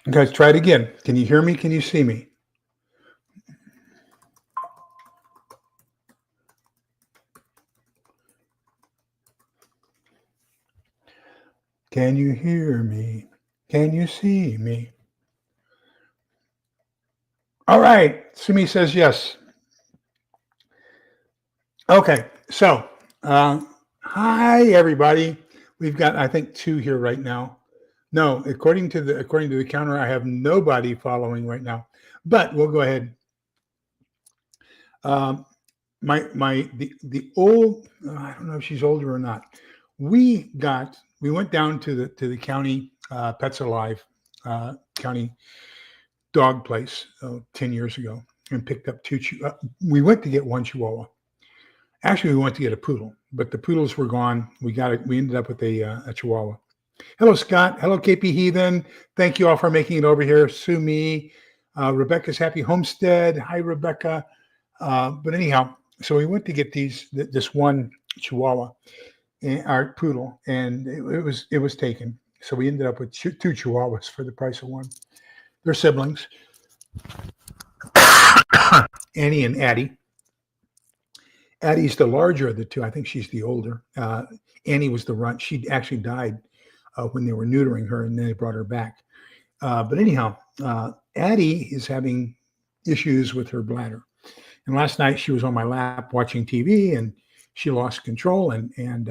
Okay, let's try it again. Can you hear me? Can you see me? Can you hear me? Can you see me? All right. Sumi says yes. Okay. So, uh, hi everybody. We've got, I think, 2 here right now. No, according to the counter, I have nobody following right now. But we'll go ahead. Um, the old, I don't know if she's older or not. We went down to the county Pets Alive county dog place 10 years ago and picked up 2. We went to get 1 Chihuahua. Actually, we went to get a poodle, but the poodles were gone. We ended up with a Chihuahua. Hello, Scott. Hello, KP Heathen. Thank you all for making it over here. Sue me. Rebecca's Happy Homestead. Hi, Rebecca. But anyhow, so we went to get this 1 Chihuahua, our poodle, and it was taken. So we ended up with 2 Chihuahuas for the price of 1. They're siblings, Annie and Addie. Addie's the larger of the 2. I think she's the older. Annie was the runt. She actually died when they were neutering her, and then they brought her back. But anyhow, Addie is having issues with her bladder. And last night she was on my lap watching TV, and she lost control. And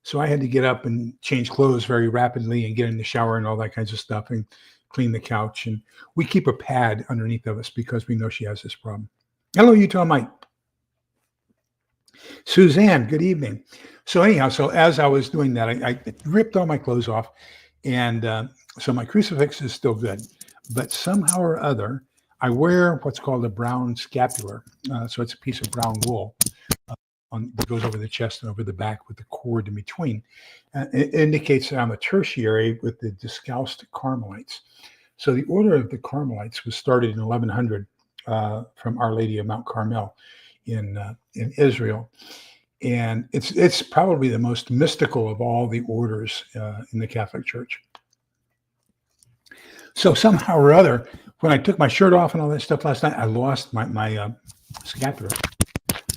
so I had to get up and change clothes very rapidly and get in the shower and all that kinds of stuff and clean the couch. And we keep a pad underneath of us because we know she has this problem. Hello, Utah Mike. Suzanne, good evening. So anyhow, so as I was doing that, I ripped all my clothes off. And so my crucifix is still good. But somehow or other, I wear what's called a brown scapular. So it's a piece of brown wool that goes over the chest and over the back with the cord in between. It indicates that I'm a tertiary with the Discalced Carmelites. So the Order of the Carmelites was started in 1100 from Our Lady of Mount Carmel in Israel. And it's probably the most mystical of all the orders in the Catholic Church. So somehow or other, when I took my shirt off and all that stuff last night, I lost my scapular.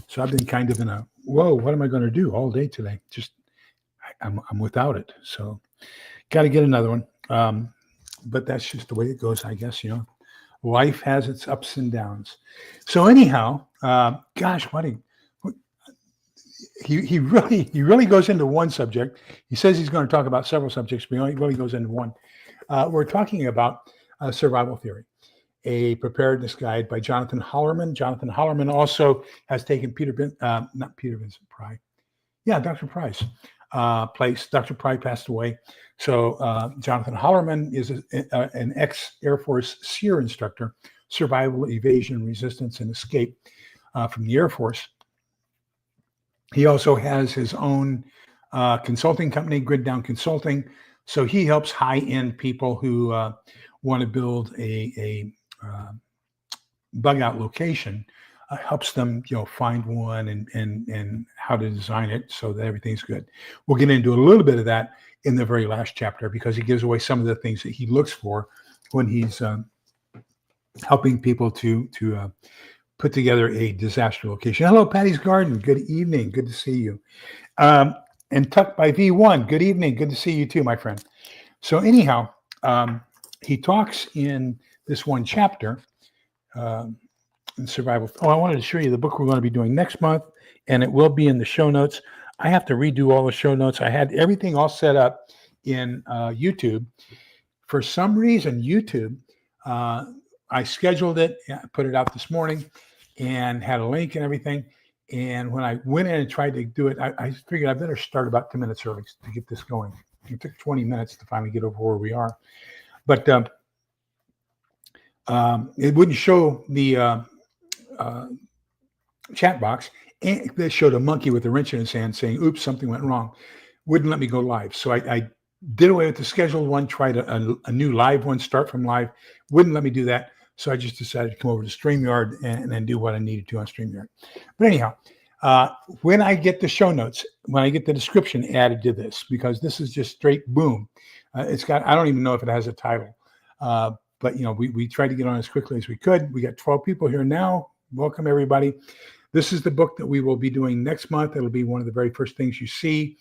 So I've been kind of in a, whoa, what am I going to do all day today? Just, I'm without it. So got to get another one. But that's just the way it goes, I guess, Life has its ups and downs. So anyhow, gosh, he really goes into one subject. He says he's going to talk about several subjects, but he really goes into one. We're talking about survival theory, a preparedness guide by Jonathan Hollerman. Jonathan Hollerman also has taken not Peter Vincent Pry. Yeah, Dr. Pry's place. Dr. Pry passed away. So Jonathan Hollerman is an ex-Air Force SEER instructor, survival, evasion, resistance, and escape from the Air Force. He also has his own consulting company, Grid Down Consulting. So he helps high-end people who want to build a bug out location, helps them, find one and how to design it so that everything's good. We'll get into a little bit of that in the very last chapter because he gives away some of the things that he looks for when he's helping people to put together a disaster location. Hello, Patty's Garden. Good evening. Good to see you. And Tucked by V1. Good evening. Good to see you too, my friend. So anyhow, he talks in this one chapter in survival. Oh, I wanted to show you the book we're going to be doing next month, and it will be in the show notes. I have to redo all the show notes. I had everything all set up in YouTube. For some reason, YouTube, I scheduled it, put it out this morning, and had a link and everything. And when I went in and tried to do it, I figured I better start about 10 minutes early to get this going. It took 20 minutes to finally get over where we are. But it wouldn't show the chat box. And it showed a monkey with a wrench in his hand saying, oops, something went wrong. Wouldn't let me go live. So I did away with the scheduled one, tried a new live one, start from live. Wouldn't let me do that. So I just decided to come over to StreamYard and then do what I needed to on StreamYard. But anyhow, when I get the show notes, when I get the description added to this, because this is just straight boom. It's got, I don't even know if it has a title. But, we tried to get on as quickly as we could. We got 12 people here now. Welcome, everybody. This is the book that we will be doing next month. It'll be one of the very first things you see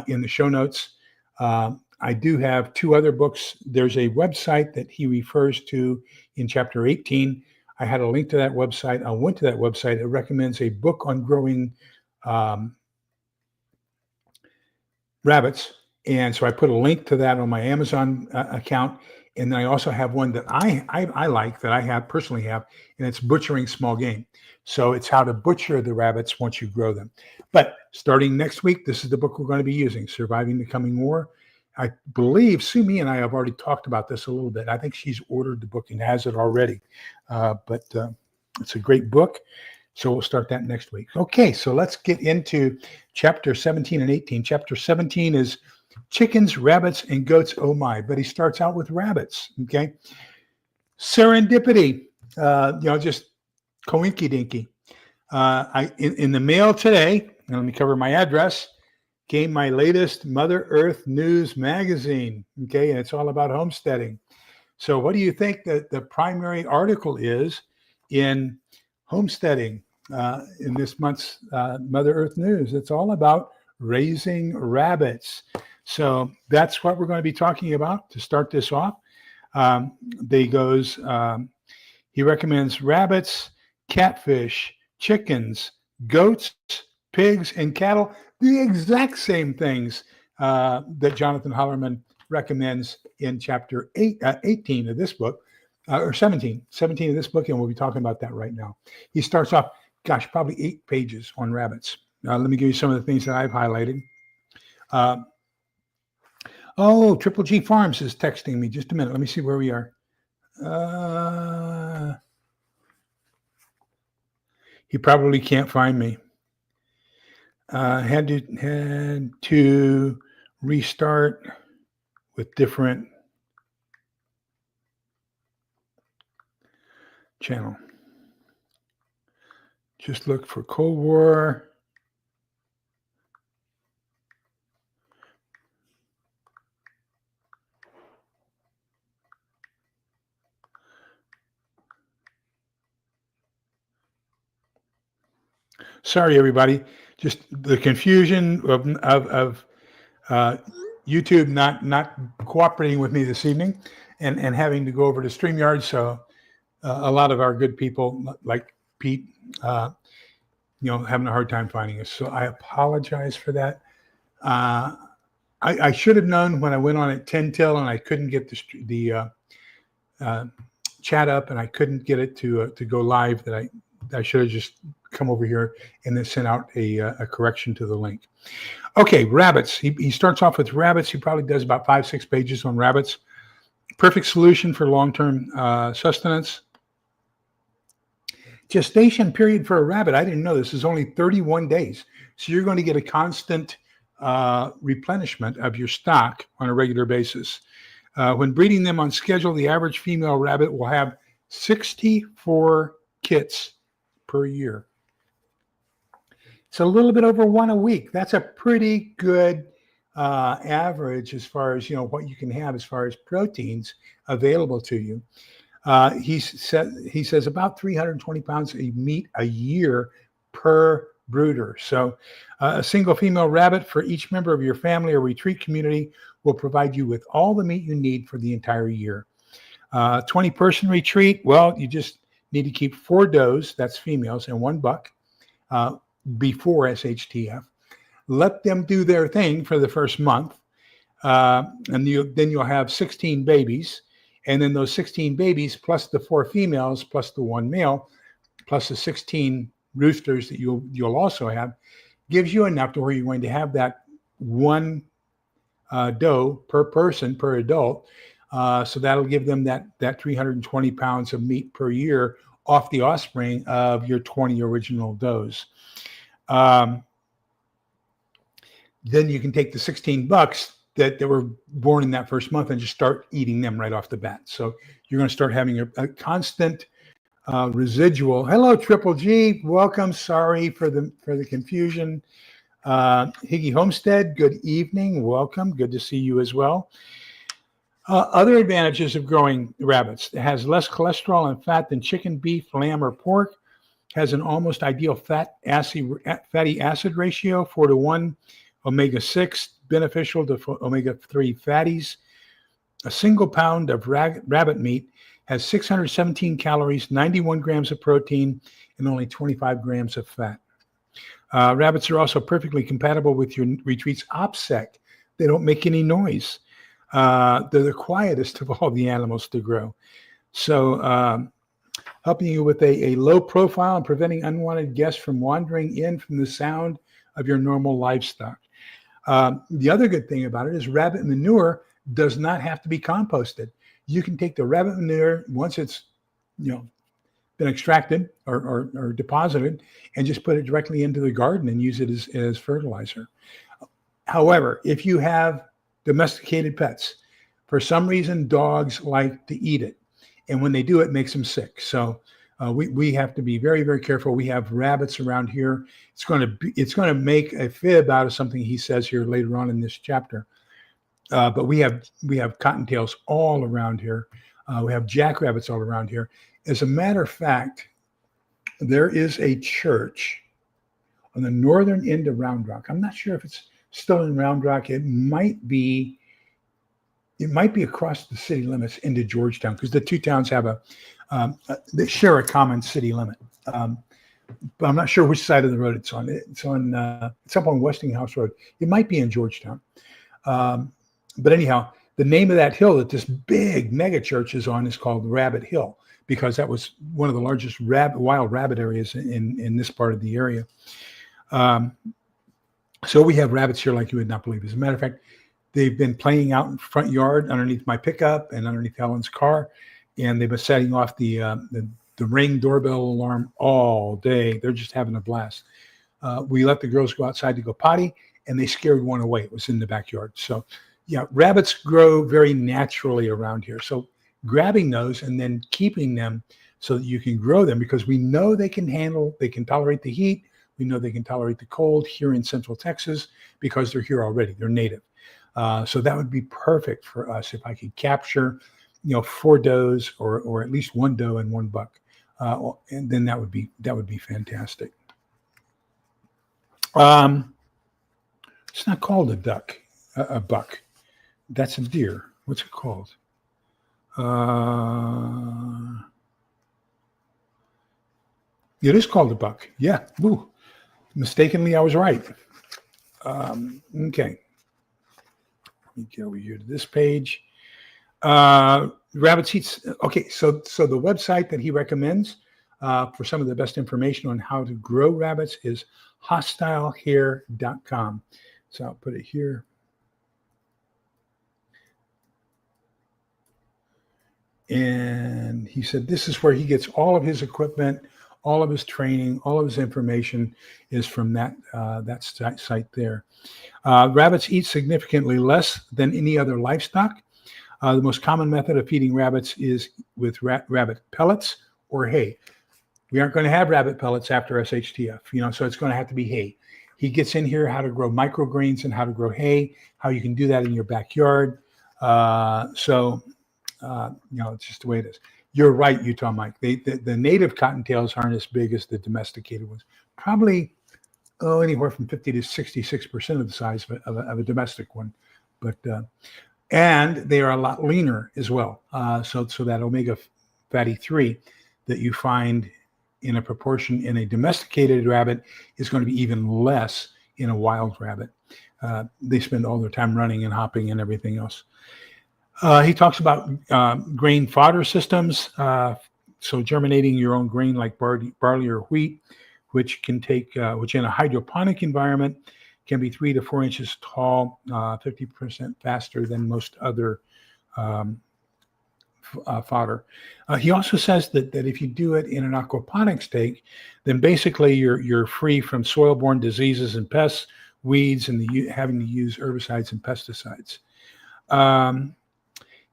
in the show notes. I do have 2 other books. There's a website that he refers to in chapter 18. I had a link to that website. I went to that website. It recommends a book on growing rabbits. And so I put a link to that on my Amazon account. And then I also have one that I like, that I personally have, and it's Butchering Small Game. So it's how to butcher the rabbits once you grow them. But starting next week, this is the book we're going to be using, Surviving the Coming War. I believe Sumi and I have already talked about this a little bit. I think she's ordered the book and has it already. But it's a great book. So we'll start that next week. Okay, so let's get into chapter 17 and 18. Chapter 17 is chickens, rabbits, and goats, oh my. But he starts out with rabbits, okay? Serendipity, just coinky-dinky. In the mail today, and let me cover my address, came my latest Mother Earth News magazine, okay? And it's all about homesteading. So what do you think that the primary article is in homesteading in this month's Mother Earth News? It's all about raising rabbits. So that's what we're going to be talking about to start this off. He recommends rabbits, catfish, chickens, goats, pigs, and cattle, the exact same things that Jonathan Hollerman recommends in chapter 18 of this book, or 17 of this book, and we'll be talking about that right now. He starts off, probably 8 pages on rabbits. Let me give you some of the things that I've highlighted. Triple G Farms is texting me. Just a minute. Let me see where we are. He probably can't find me. Had to restart with different channel. Just look for Cold War. Sorry, everybody. Just the confusion of YouTube not cooperating with me this evening, and having to go over to StreamYard. So a lot of our good people, like Pete, having a hard time finding us. So I apologize for that. I should have known when I went on at 10 till and I couldn't get the chat up, and I couldn't get it to go live, that I should have just come over here and then sent out a correction to the link. Okay, rabbits. He starts off with rabbits. He probably does about 5-6 pages on rabbits. Perfect solution for long-term sustenance. Gestation period for a rabbit, I didn't know this, is only 31 days. So you're going to get a constant replenishment of your stock on a regular basis. When breeding them on schedule, the average female rabbit will have 64 kits per year. It's a little bit over 1 a week. That's a pretty good average as far as what you can have as far as proteins available to you. He says about 320 pounds of meat a year per brooder. So a single female rabbit for each member of your family or retreat community will provide you with all the meat you need for the entire year. 20-person retreat, well, you just need to keep 4 does, that's females, and 1 buck before SHTF. Let them do their thing for the first month, and then you'll have 16 babies, and then those 16 babies plus the 4 females plus the 1 male plus the 16 roosters that you'll also have gives you enough to where you're going to have that 1 doe per person, per adult. So that'll give them that 320 pounds of meat per year off the offspring of your 20 original does. Then you can take the 16 bucks that were born in that first month and just start eating them right off the bat. So you're going to start having a constant residual. Hello, Triple G. Welcome. Sorry for the confusion. Higgy Homestead, good evening. Welcome. Good to see you as well. Other advantages of growing rabbits: it has less cholesterol and fat than chicken, beef, lamb, or pork. Has an almost ideal fatty acid ratio, 4:1, omega-6 beneficial to omega-3 fatties. A single pound of rabbit meat has 617 calories, 91 grams of protein, and only 25 grams of fat. Rabbits are also perfectly compatible with your retreat's OPSEC. They don't make any noise. They're the quietest of all the animals to grow. So helping you with a low profile and preventing unwanted guests from wandering in from the sound of your normal livestock. The other good thing about it is rabbit manure does not have to be composted. You can take the rabbit manure once it's, been extracted or deposited, and just put it directly into the garden and use it as fertilizer. However, if you have domesticated pets, for some reason, dogs like to eat it. And when they do, it makes them sick. So we have to be very, very careful. We have rabbits around here. It's going to make a fib out of something he says here later on in this chapter. But we have cottontails all around here. We have jackrabbits all around here. As a matter of fact, there is a church on the northern end of Round Rock. I'm not sure if it's still in Round Rock. It might be across the city limits into Georgetown, because the two towns have they share a common city limit. But I'm not sure which side of the road it's on. It's up on Westinghouse Road. It might be in Georgetown. But anyhow, the name of that hill that this big mega church is on is called Rabbit Hill, because that was one of the largest wild rabbit areas in this part of the area. So we have rabbits here like you would not believe. As a matter of fact, they've been playing out in front yard underneath my pickup and underneath Helen's car, and they've been setting off the Ring doorbell alarm all day. They're just having a blast. We let the girls go outside to go potty, and they scared one away. It was in the backyard. So, yeah, rabbits grow very naturally around here. So grabbing those and then keeping them so that you can grow them, because we know they can tolerate the heat. We know they can tolerate the cold here in Central Texas because they're here already. They're native. So that would be perfect for us if I could capture, 4 does or at least 1 doe and 1 buck. And then that would be fantastic. It's not called a buck. That's a deer. What's it called? It is called a buck. Yeah. Ooh. Mistakenly, I was right. Okay. Let me get over here to this page. Rabbit seeds. Okay, so the website that he recommends for some of the best information on how to grow rabbits is hostilehair.com. So I'll put it here. And he said this is where he gets all of his equipment, all of his training, all of his information is from that site there. Rabbits eat significantly less than any other livestock. The most common method of feeding rabbits is with rabbit pellets or hay. We aren't going to have rabbit pellets after SHTF, so it's going to have to be hay. He gets in here how to grow microgreens and how to grow hay, how you can do that in your backyard. It's just the way it is. You're right, Utah Mike. The native cottontails aren't as big as the domesticated ones. Probably anywhere from 50 to 66% of the size of a domestic one. But and they are a lot leaner as well. So that omega fatty 3 that you find in a proportion in a domesticated rabbit is going to be even less in a wild rabbit. They spend all their time running and hopping and everything else. He talks about grain fodder systems, so germinating your own grain like barley or wheat, which can which in a hydroponic environment can be 3 to 4 inches tall, 50% faster than most other fodder. He also says that if you do it in an aquaponic state, then basically you're free from soil-borne diseases and pests, weeds, and having to use herbicides and pesticides.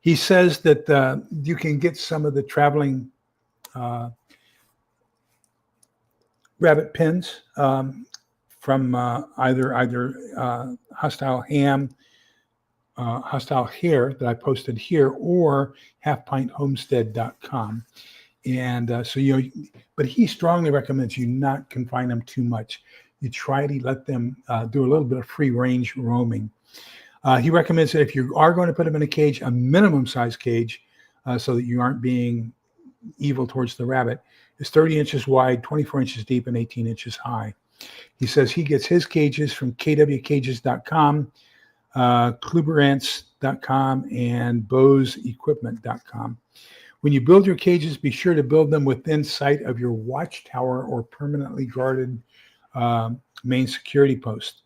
He says that you can get some of the traveling rabbit pins from either Hostile Ham hostile hair that I posted here, or halfpinthomestead.com. And but he strongly recommends you not confine them too much. You try to let them do a little bit of free range roaming. He recommends that if you are going to put them in a cage, a minimum size cage, so that you aren't being evil towards the rabbit, is 30 inches wide, 24 inches deep, and 18 inches high. He says he gets his cages from kwcages.com, kluberants.com, and bosequipment.com. When you build your cages, be sure to build them within sight of your watchtower or permanently guarded main security post.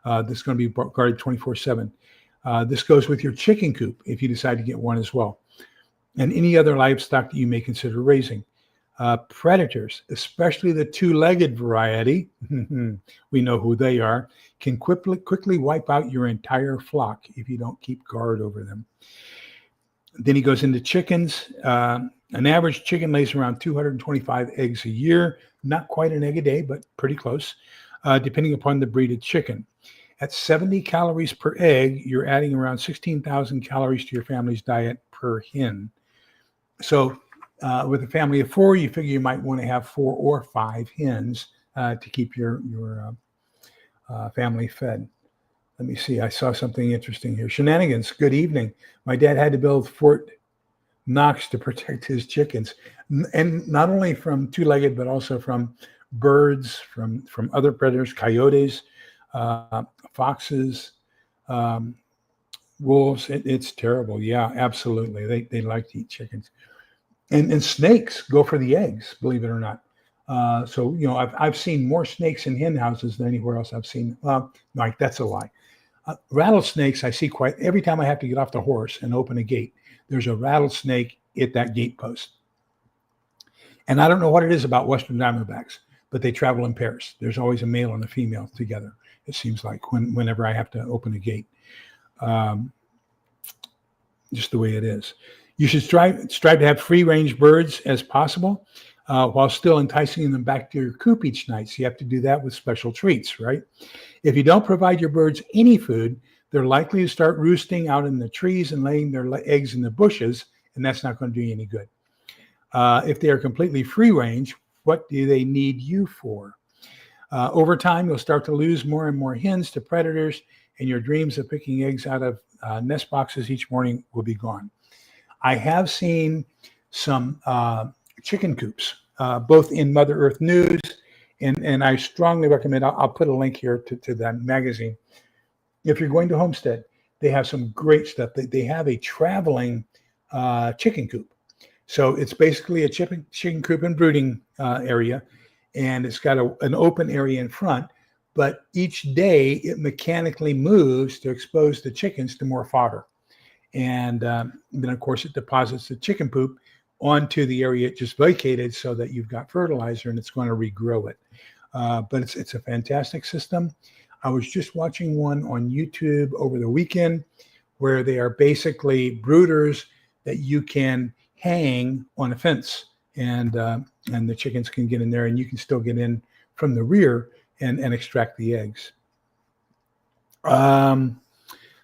This is going to be guarded 24/7. This goes with your chicken coop if you decide to get one as well, and any other livestock that you may consider raising. Predators, especially the two-legged variety, we know who they are, can quickly wipe out your entire flock if you don't keep guard over them. Then he goes into chickens. An average chicken lays around 225 eggs a year, not quite an egg a day, but pretty close, depending upon the breed of chicken. At 70 calories per egg, you're adding around 16,000 calories to your family's diet per hen. So with a family of 4, you figure you might want to have 4 or 5 hens to keep your family fed. Let me see. I saw something interesting here. Shenanigans. Good evening. My dad had to build Fort Knox to protect his chickens, and not only from two-legged, but also from birds, from other predators, coyotes, foxes, wolves. It's terrible. Yeah, absolutely. They like to eat chickens, and snakes go for the eggs, believe it or not. So I've seen more snakes in hen houses than anywhere else I've seen. Mike, that's a lie. Rattlesnakes I see quite every time I have to get off the horse and open a gate. There's a rattlesnake at that gate post, and I don't know what it is about Western Diamondbacks, but they travel in pairs. There's always a male and a female together. It seems like whenever I have to open a gate, just the way it is. You should strive to have free-range birds as possible, while still enticing them back to your coop each night. So you have to do that with special treats, right? If you don't provide your birds any food, they're likely to start roosting out in the trees and laying their eggs in the bushes, and that's not going to do you any good. If they are completely free-range, what do they need you for? Over time, you'll start to lose more and more hens to predators, and your dreams of picking eggs out of nest boxes each morning will be gone. I have seen some chicken coops, both in Mother Earth News, and I strongly recommend, I'll put a link here to that magazine. If you're going to Homestead, they have some great stuff. They have a traveling chicken coop. So it's basically a chicken coop and brooding area, and it's got an open area in front, but each day it mechanically moves to expose the chickens to more fodder. And then, of course, it deposits the chicken poop onto the area it just vacated so that you've got fertilizer and it's going to regrow it. But it's a fantastic system. I was just watching one on YouTube over the weekend where they are basically brooders that you can hang on a fence, and the chickens can get in there, and you can still get in from the rear and extract the eggs. Let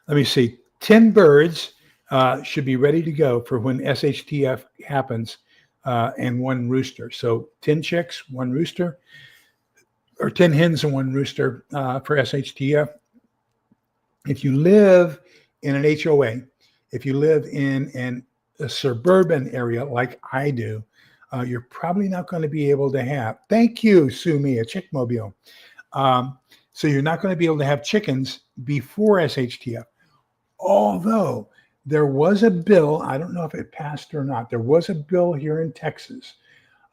me see. 10 birds should be ready to go for when SHTF happens, and 1 rooster. So 10 chicks, 1 rooster, or 10 hens and 1 rooster for SHTF. If you live in an HOA, if you live in a suburban area like I do, you're probably not going to be able to have, thank you, Sue Me, a chickmobile. So you're not going to be able to have chickens before SHTF. Although there was a bill, I don't know if it passed or not, there was a bill here in Texas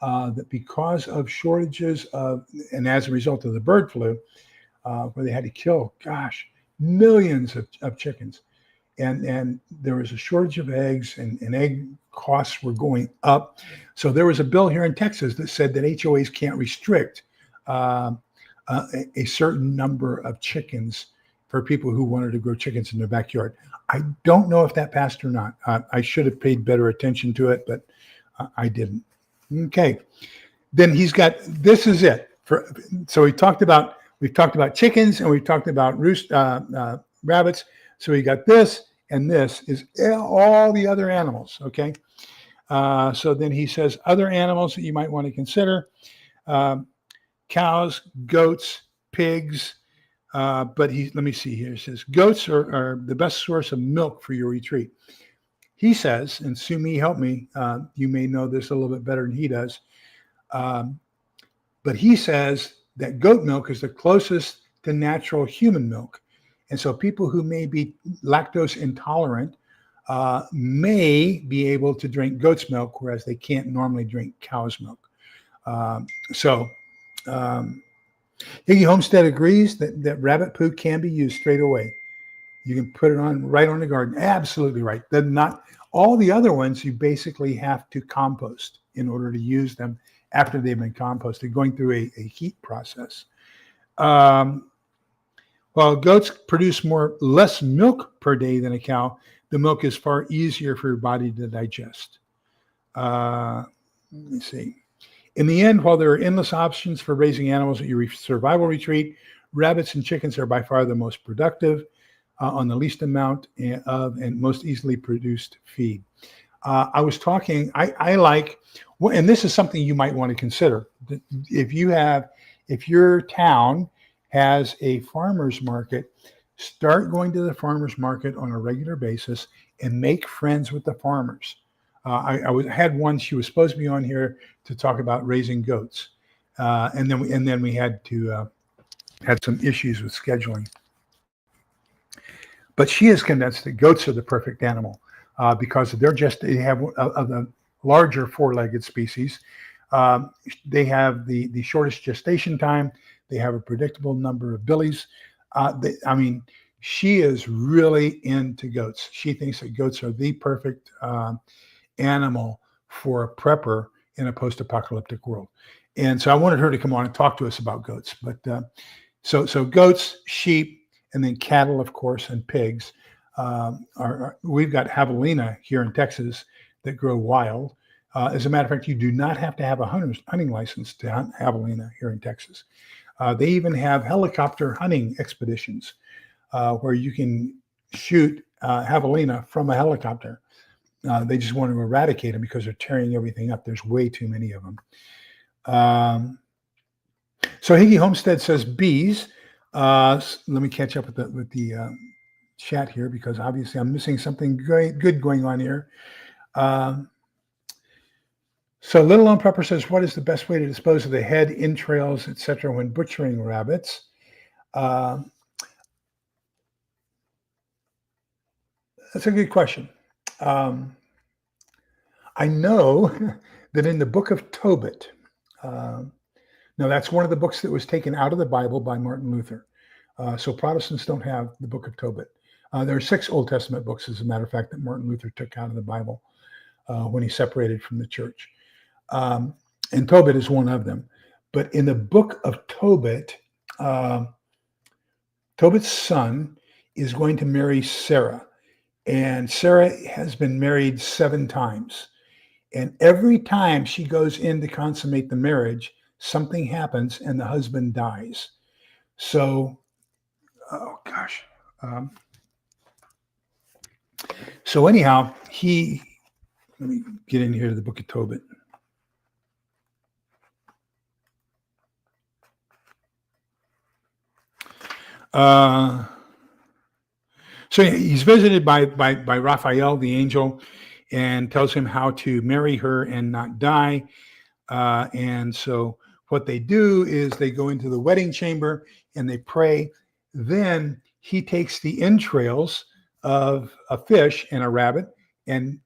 that because of shortages of, and as a result of the bird flu, where they had to kill, millions of chickens. And there was a shortage of eggs, and egg costs were going up. So there was a bill here in Texas that said that HOAs can't restrict a certain number of chickens for people who wanted to grow chickens in their backyard. I don't know if that passed or not. I should have paid better attention to it, but I didn't. Okay. Then he's got, this is it. So we've talked about chickens, and we've talked about rabbits. So we got this, and this is all the other animals. Okay. So then he says other animals that you might want to consider: cows, goats, pigs. But let me see here. He says goats are the best source of milk for your retreat. He says, and Sumi, help me. You may know this a little bit better than he does. But he says that goat milk is the closest to natural human milk. And so people who may be lactose intolerant may be able to drink goat's milk, whereas they can't normally drink cow's milk. Iggy Homestead agrees that rabbit poo can be used straight away. You can put it right on the garden. Absolutely right. Not all the other ones, you basically have to compost in order to use them after they've been composted, going through a heat process. While goats produce less milk per day than a cow, the milk is far easier for your body to digest. Let me see. In the end, while there are endless options for raising animals at your survival retreat, rabbits and chickens are by far the most productive on the least amount of and most easily produced feed. I was talking, I like, and this is something you might want to consider. If your town has a farmer's market, start going to the farmer's market on a regular basis and make friends with the farmers. I had one, she was supposed to be on here to talk about raising goats. And then we had some issues with scheduling. But she is convinced that goats are the perfect animal because they have of the larger four-legged species. They have the shortest gestation time. They have a predictable number of billies. She is really into goats. She thinks that goats are the perfect animal for a prepper in a post-apocalyptic world. And so I wanted her to come on and talk to us about goats. But so goats, sheep, and then cattle, of course, and pigs. We've got javelina here in Texas that grow wild. As a matter of fact, you do not have to have a hunting license to hunt javelina here in Texas. They even have helicopter hunting expeditions where you can shoot javelina from a helicopter. They just want to eradicate them because they're tearing everything up. There's way too many of them. So Higgy Homestead says bees. Let me catch up with the chat here because obviously I'm missing something good going on here. So Little Lone Pepper says, what is the best way to dispose of the head, entrails, etc. when butchering rabbits? That's a good question. I know that in the book of Tobit, now that's one of the books that was taken out of the Bible by Martin Luther. So Protestants don't have the book of Tobit. There are 6 Old Testament books, as a matter of fact, that Martin Luther took out of the Bible when he separated from the church. And Tobit is one of them. But in the book of Tobit, Tobit's son is going to marry Sarah. And Sarah has been married 7 times. And every time she goes in to consummate the marriage, something happens and the husband dies. So, so anyhow, let me get in here to the book of Tobit. So he's visited by Raphael, the angel, and tells him how to marry her and not die. And so what they do is they go into the wedding chamber and they pray. Then he takes the entrails of a fish and a rabbit and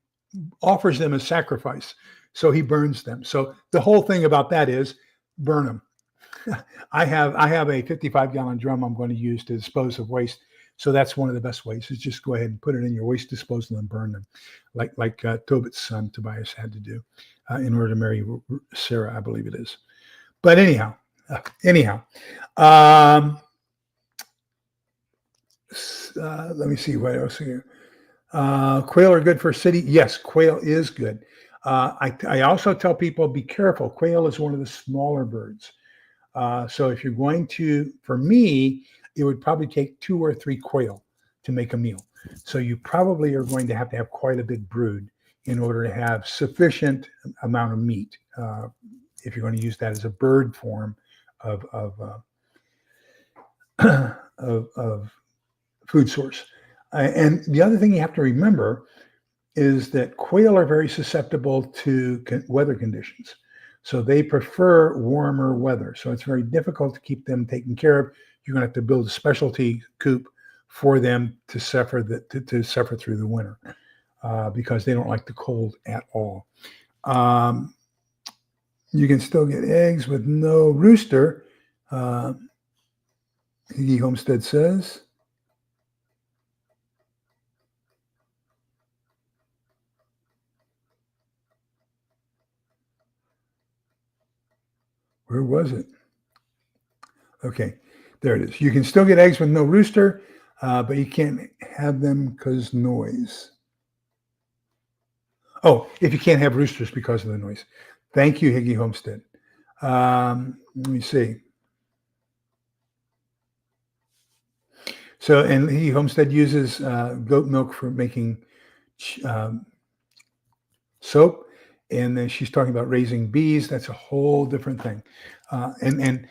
offers them as sacrifice. So he burns them. So the whole thing about that is burn them. I have a 55-gallon drum I'm going to use to dispose of waste. So that's one of the best ways is just go ahead and put it in your waste disposal and burn them, like Tobit's son Tobias had to do in order to marry Sarah, I believe it is. But anyhow, let me see what else here. Quail are good for city. Yes, quail is good. I also tell people be careful. Quail is one of the smaller birds. So if you're going to, for me, it would probably take 2 or 3 quail to make a meal. So you probably are going to have quite a big brood in order to have sufficient amount of meat. If you're going to use that as a bird form of of food source. And the other thing you have to remember is that quail are very susceptible to weather conditions. So they prefer warmer weather. So it's very difficult to keep them taken care of. You're going to have to build a specialty coop for them to suffer through the winter because they don't like the cold at all. You can still get eggs with no rooster. Higgy Homestead says. Where was it? Okay, there it is. You can still get eggs with no rooster, but you can't have them because noise. Oh, if you can't have roosters because of the noise. Thank you, Higgy Homestead. Let me see. So, and Higgy Homestead uses goat milk for making soap. And then she's talking about raising bees. That's a whole different thing. And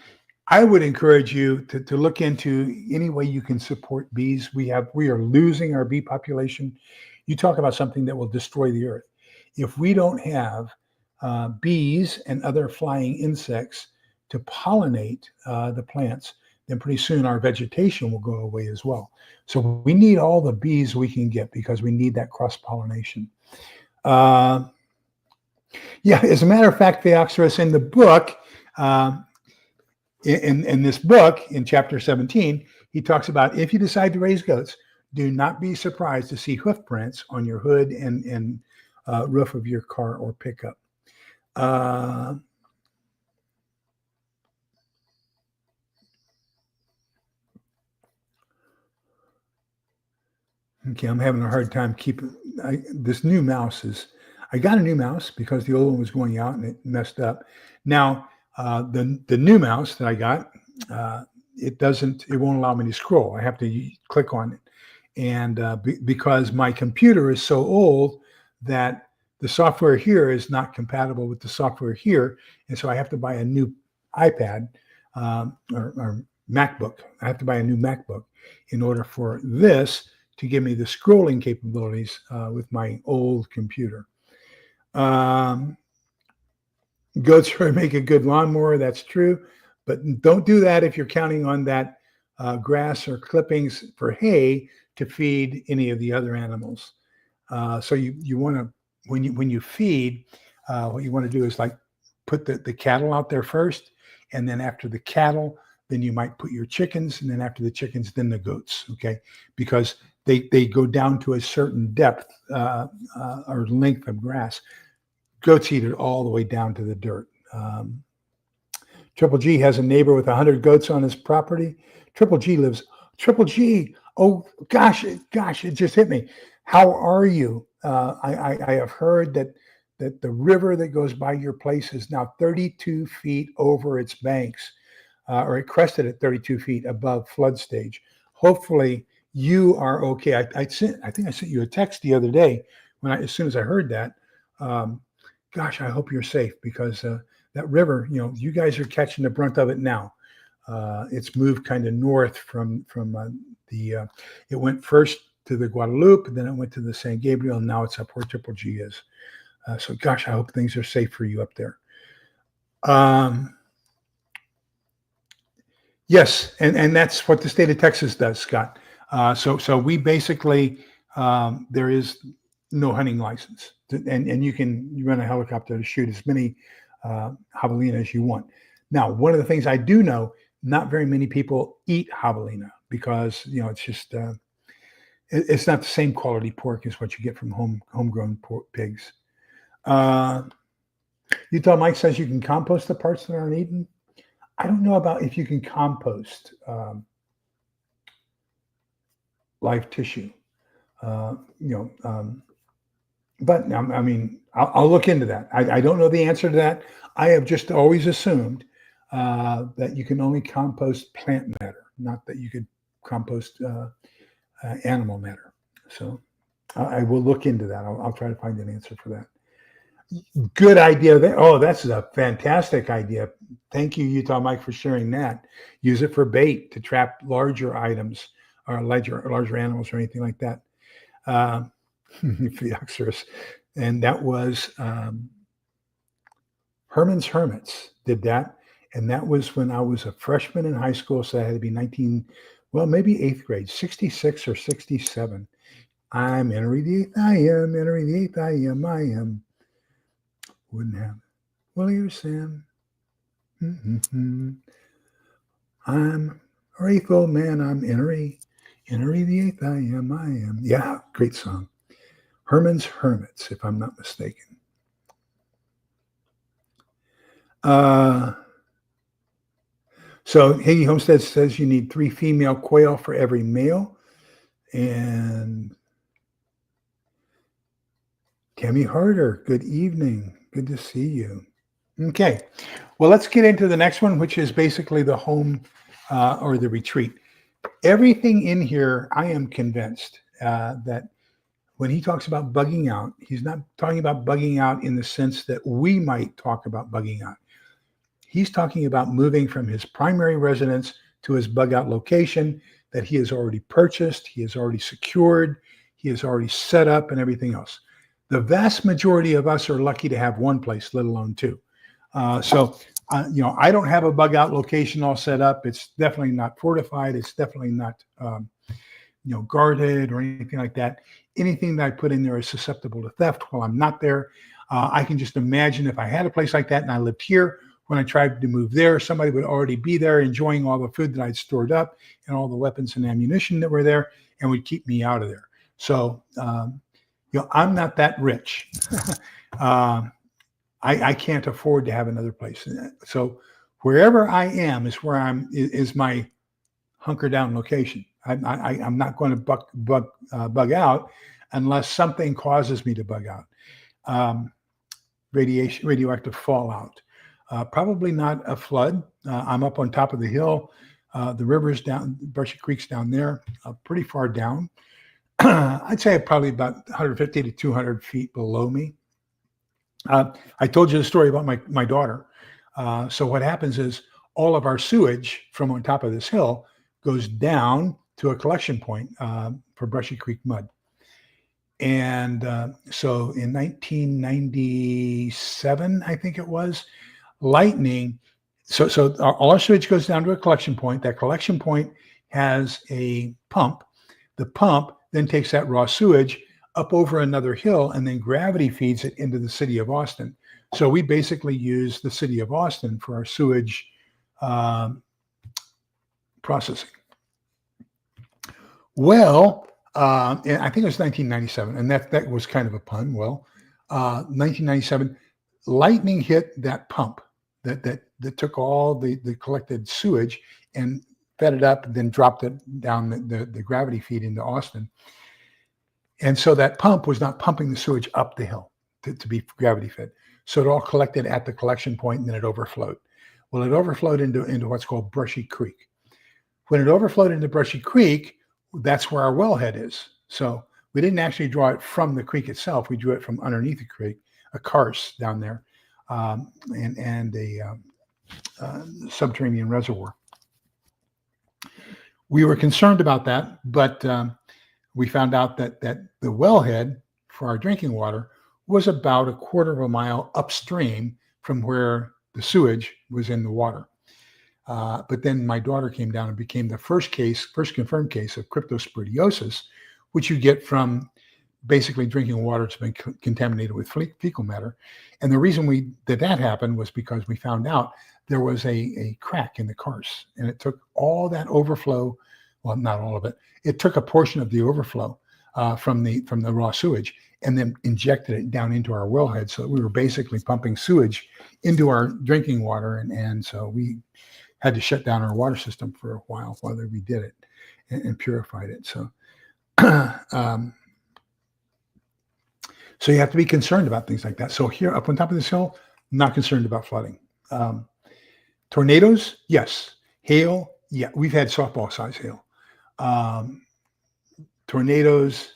I would encourage you to look into any way you can support bees. We are losing our bee population. You talk about something that will destroy the earth. If we don't have bees and other flying insects to pollinate the plants, then pretty soon our vegetation will go away as well. So we need all the bees we can get because we need that cross-pollination. Yeah, as a matter of fact, Theoxerus, in the book, in this book, in chapter 17, he talks about if you decide to raise goats, do not be surprised to see hoof prints on your hood and roof of your car or pickup. Okay, I'm having a hard time keeping this new mouse is. I got a new mouse because the old one was going out and it messed up. Now the new mouse that I got, it won't allow me to scroll. I have to click on it, and because my computer is so old that the software here is not compatible with the software here, and so I have to buy a new iPad or MacBook. I have to buy a new MacBook in order for this to give me the scrolling capabilities with my old computer. Goats make a good lawnmower. That's true, but don't do that if you're counting on that grass or clippings for hay to feed any of the other animals. So you want to, when you feed, what you want to do is like put the cattle out there first, and then after the cattle, then you might put your chickens, and then after the chickens, then the goats. Okay, because they go down to a certain depth or length of grass. Goats eat it all the way down to the dirt. Triple G has a neighbor with 100 goats on his property. Triple G. Oh gosh, it just hit me. How are you? I have heard that the river that goes by your place is now 32 feet over its banks, or it crested at 32 feet above flood stage. Hopefully you are okay. I think I sent you a text the other day as soon as I heard that. Gosh, I hope you're safe because that river, you guys are catching the brunt of it now. It's moved kind of north from it went first to the Guadalupe, then it went to the San Gabriel, and now it's up where Triple G is. So gosh, I hope things are safe for you up there. Yes, and that's what the state of Texas does, Scott. So we basically, there is no hunting license, and you run a helicopter to shoot as many javelina as you want. Now, one of the things I do know, not very many people eat javelina because it's just it's not the same quality pork as what you get from homegrown pigs. Utah Mike says you can compost the parts that aren't eaten. I don't know about if you can compost live tissue. But I mean, I'll look into that. I don't know the answer to that. I have just always assumed that you can only compost plant matter, not that you could compost animal matter. So I will look into that. I'll try to find an answer for that. Good idea. Oh, that's a fantastic idea. Thank you, Utah Mike, for sharing that. Use it for bait to trap larger items or larger animals or anything like that. Phylloxerus. And that was Herman's Hermits did that. And that was when I was a freshman in high school. So I had to be maybe eighth grade, 66 or 67. I'm entering the eighth. I am entering the eighth. I am. Wouldn't have. Willie or Sam. Mm-hmm. I'm a eighth old man. I'm entering the eighth. I am. Yeah, great song. Herman's Hermits, if I'm not mistaken. So Higgy Homestead says you need 3 female quail for every male. And Tammy Harder, good evening. Good to see you. Okay. Well, let's get into the next one, which is basically the home or the retreat. Everything in here, I am convinced that when he talks about bugging out, he's not talking about bugging out in the sense that we might talk about bugging out. He's talking about moving from his primary residence to his bug out location that he has already purchased, he has already secured, he has already set up and everything else. The vast majority of us are lucky to have one place, let alone 2. I don't have a bug out location all set up. It's definitely not fortified. It's definitely not, guarded or anything like that. Anything that I put in there is susceptible to theft while I'm not there. I can just imagine if I had a place like that and I lived here, when I tried to move there, somebody would already be there enjoying all the food that I'd stored up and all the weapons and ammunition that were there and would keep me out of there. So, I'm not that rich. I can't afford to have another place. So wherever I am is where is my hunker down location. I'm not going to bug out unless something causes me to bug out. Radioactive fallout. Probably not a flood. I'm up on top of the hill. The river's down, Brushy Creek's down there, pretty far down. I'd say probably about 150 to 200 feet below me. I told you the story about my daughter. So what happens is all of our sewage from on top of this hill goes down to a collection point for Brushy Creek mud. And so in 1997, I think it was, lightning. So all our sewage goes down to a collection point. That collection point has a pump. The pump then takes that raw sewage up over another hill and then gravity feeds it into the city of Austin. So we basically use the city of Austin for our sewage processing. Well, and I think it was 1997, and that was kind of a pun. Well, 1997, lightning hit that pump that took all the collected sewage and fed it up, and then dropped it down the gravity feed into Austin. And so that pump was not pumping the sewage up the hill to be gravity fed. So it all collected at the collection point, and then it overflowed. Well, it overflowed into what's called Brushy Creek. When it overflowed into Brushy Creek, that's where our wellhead is. So we didn't actually draw it from the creek itself. We drew it from underneath the creek, a karst down there, and a subterranean reservoir. We were concerned about that, but we found out that the wellhead for our drinking water was about a quarter of a mile upstream from where the sewage was in the water. But then my daughter came down and became the first confirmed case of cryptosporidiosis, which you get from basically drinking water that's been contaminated with fecal matter. And the reason that happened was because we found out there was a crack in the karst, and it took all that overflow. Well, not all of it. It took a portion of the overflow from the raw sewage and then injected it down into our wellhead. So we were basically pumping sewage into our drinking water, and so we had to shut down our water system for a while we did it and purified it. So, so you have to be concerned about things like that. So here up on top of this hill, not concerned about flooding. Tornadoes, yes. Hail, yeah. We've had softball size hail. Tornadoes,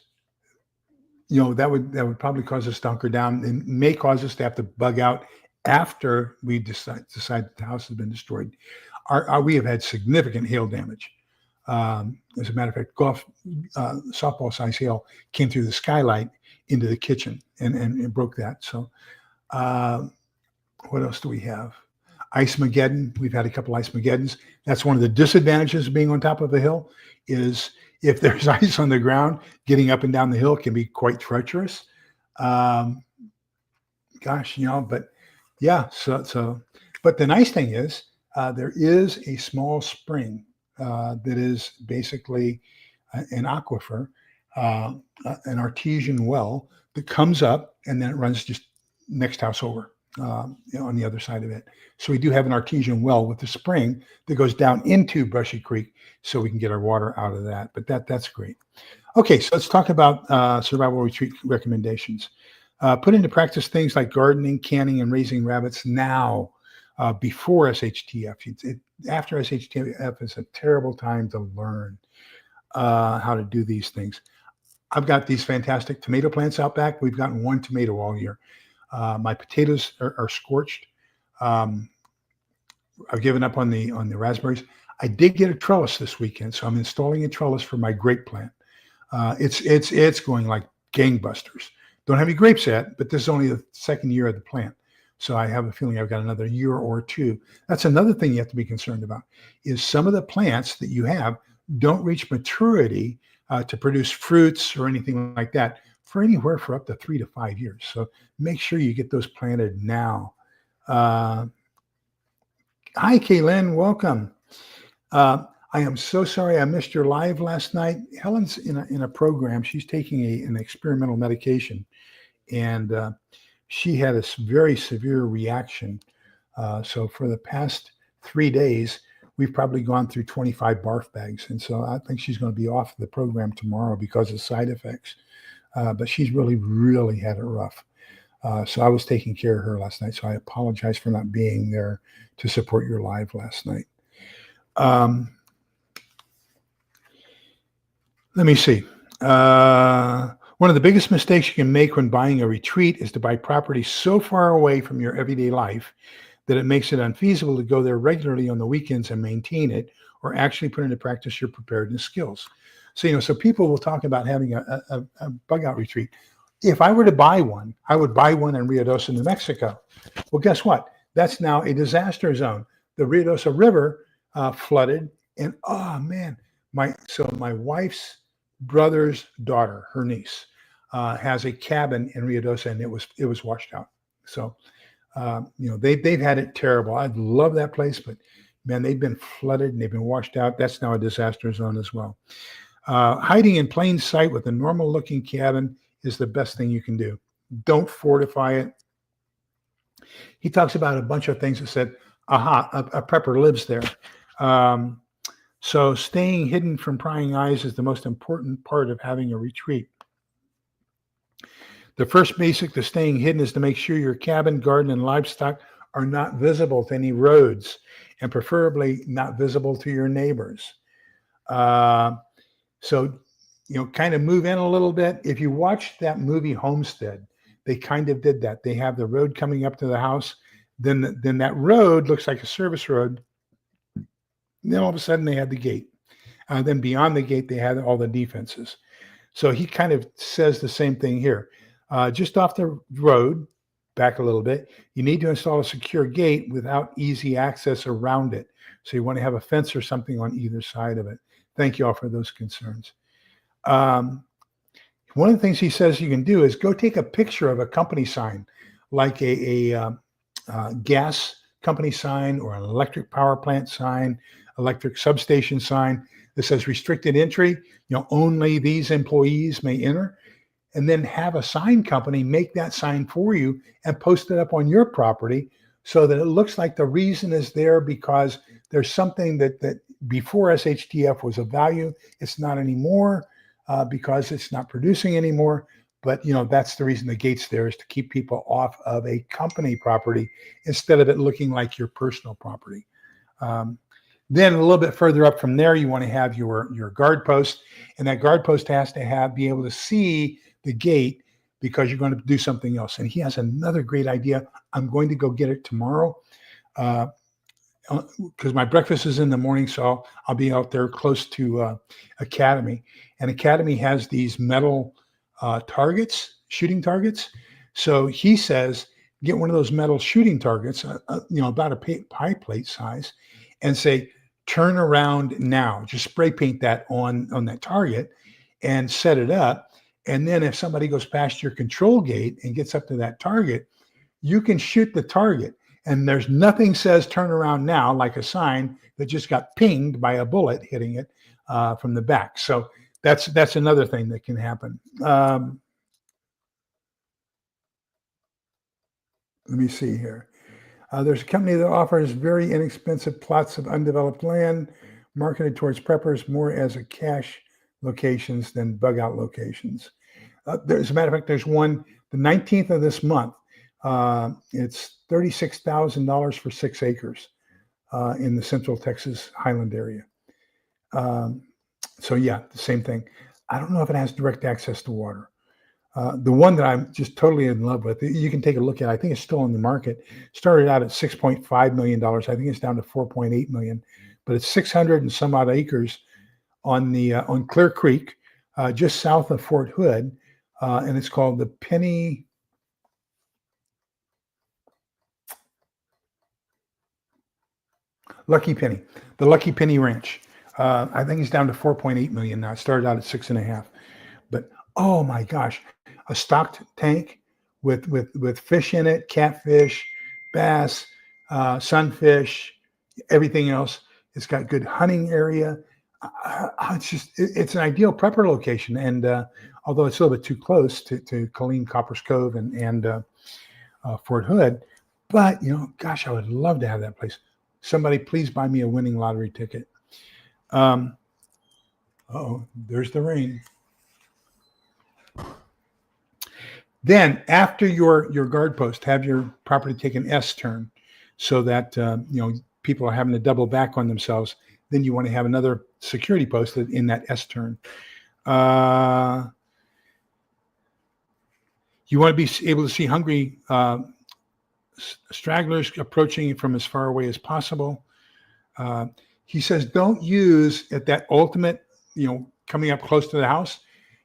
that would probably cause us to hunker down and may cause us to have to bug out after we decide that the house has been destroyed. We have had significant hail damage. As a matter of fact, softball size hail came through the skylight into the kitchen and broke that. So what else do we have? Ice Mageddon. We've had a couple Ice Mageddons. That's one of the disadvantages of being on top of a hill is if there's ice on the ground, getting up and down the hill can be quite treacherous. But yeah, but the nice thing is there is a small spring that is basically an aquifer, an artesian well that comes up and then it runs just next house over on the other side of it. So we do have an artesian well with a spring that goes down into Brushy Creek so we can get our water out of that. But that's great. Okay, so let's talk about survival retreat recommendations. Put into practice things like gardening, canning, and raising rabbits now before SHTF. After SHTF is a terrible time to learn how to do these things. I've got these fantastic tomato plants out back. We've gotten one tomato all year. My potatoes are scorched. I've given up on the raspberries. I did get a trellis this weekend, so I'm installing a trellis for my grape plant. It's going like gangbusters. Don't have any grapes yet, but this is only the second year of the plant. So I have a feeling I've got another year or two. That's another thing you have to be concerned about is some of the plants that you have don't reach maturity to produce fruits or anything like that for anywhere for up to 3 to 5 years. So make sure you get those planted now. Hi, Kaylin, welcome. I am so sorry I missed your live last night. Helen's in a program. She's taking an experimental medication, and she had a very severe reaction. So for the past 3 days, we've probably gone through 25 barf bags. And so I think she's going to be off the program tomorrow because of side effects. But she's really, really had it rough. So I was taking care of her last night. So I apologize for not being there to support your live last night. Let me see. One of the biggest mistakes you can make when buying a retreat is to buy property so far away from your everyday life that it makes it unfeasible to go there regularly on the weekends and maintain it or actually put into practice your preparedness skills. So, so people will talk about having a bug out retreat. If I were to buy one, I would buy one in Ruidoso, New Mexico. Well, guess what? That's now a disaster zone. The Ruidoso River flooded, and oh man, my wife's brother's daughter, her niece, has a cabin in Ruidoso, and it was washed out. So, they've had it terrible. I love that place, but man, they've been flooded and they've been washed out. That's now a disaster zone as well. Hiding in plain sight with a normal looking cabin is the best thing you can do. Don't fortify it. He talks about a bunch of things that said, a prepper lives there. So staying hidden from prying eyes is the most important part of having a retreat. The first basic to staying hidden is to make sure your cabin, garden, and livestock are not visible to any roads, and preferably not visible to your neighbors. So, kind of move in a little bit. If you watched that movie Homestead, they kind of did that. They have the road coming up to the house. Then that road looks like a service road. Then all of a sudden they had the gate. Then beyond the gate, they had all the defenses. So he kind of says the same thing here. Just off the road, back a little bit, you need to install a secure gate without easy access around it. So you want to have a fence or something on either side of it. Thank you all for those concerns. One of the things he says you can do is go take a picture of a company sign, like a gas company sign or an electric power plant sign, electric substation sign that says restricted entry, only these employees may enter, and then have a sign company make that sign for you and post it up on your property so that it looks like the reason is there because there's something that before SHTF was of value. It's not anymore because it's not producing anymore. But, that's the reason the gate's there is to keep people off of a company property instead of it looking like your personal property. Then a little bit further up from there, you want to have your guard post, and that guard post has to be able to see the gate because you're going to do something else. And he has another great idea. I'm going to go get it tomorrow because my breakfast is in the morning, so I'll be out there close to Academy. And Academy has these metal targets, shooting targets. So he says, get one of those metal shooting targets, about a pie plate size, and say, turn around now. Just spray paint that on that target and set it up. And then if somebody goes past your control gate and gets up to that target, you can shoot the target. And there's nothing says turn around now, like a sign that just got pinged by a bullet hitting it from the back. So that's another thing that can happen. Let me see here. There's a company that offers very inexpensive plots of undeveloped land marketed towards preppers more as a cache locations than bug out locations. As a matter of fact, there's one the 19th of this month. It's $36,000 for 6 acres in the Central Texas Highland area. So yeah, the same thing. I don't know if it has direct access to water. The one that I'm just totally in love with, you can take a look at. I think it's still on the market. Started out at $6.5 million. I think it's down to $4.8 million, but it's 600 and some odd acres on Clear Creek, just south of Fort Hood, and it's called the Lucky Penny Ranch. I think it's down to 4.8 million now. It started out at 6.5, but oh my gosh, a stocked tank with fish in it, catfish, bass, sunfish, everything else. It's got good hunting area. It's an ideal prepper location. And although it's a little bit too close to Colleen, Coppers Cove and Fort Hood, but gosh, I would love to have that place. Somebody please buy me a winning lottery ticket. There's the rain. Then after your guard post, have your property take an S turn so that people are having to double back on themselves. Then you want to have another security post in that S turn. You want to be able to see hungry stragglers approaching from as far away as possible. He says, don't use at that ultimate, coming up close to the house.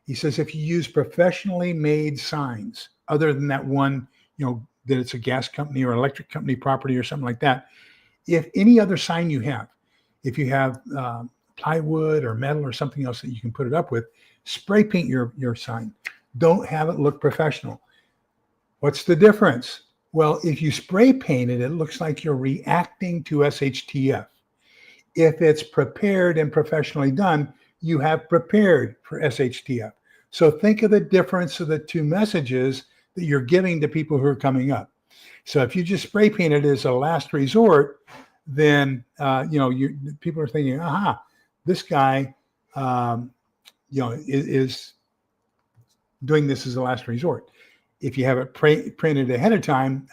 He says, if you use professionally made signs, other than that one, that it's a gas company or electric company property or something like that. If any other sign you have, if you have plywood or metal or something else that you can put it up with, spray paint your sign. Don't have it look professional. What's the difference? Well, if you spray paint it, it looks like you're reacting to SHTF. If it's prepared and professionally done, you have prepared for SHTF. So think of the difference of the two messages that you're giving to people who are coming up. So if you just spray paint it as a last resort, then people are thinking, aha, this guy is doing this as a last resort. If you have it printed ahead of time,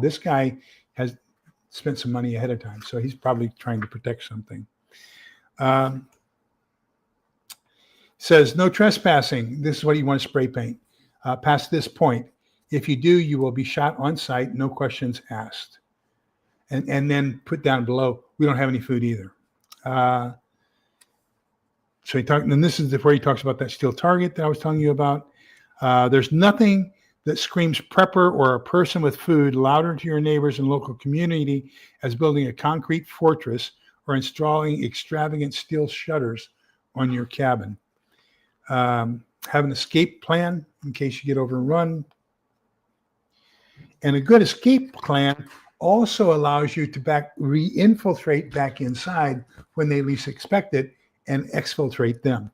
this guy has spent some money ahead of time, so he's probably trying to protect something. Says no trespassing. This is what you want to spray paint. Past this point, if you do, you will be shot on site. No questions asked. And then put down below, we don't have any food either. So and this is where he talks about that steel target that I was telling you about. There's nothing that screams prepper or a person with food louder to your neighbors and local community as building a concrete fortress or installing extravagant steel shutters on your cabin. Have an escape plan in case you get overrun. And a good escape plan also allows you to re-infiltrate back inside when they least expect it and exfiltrate them.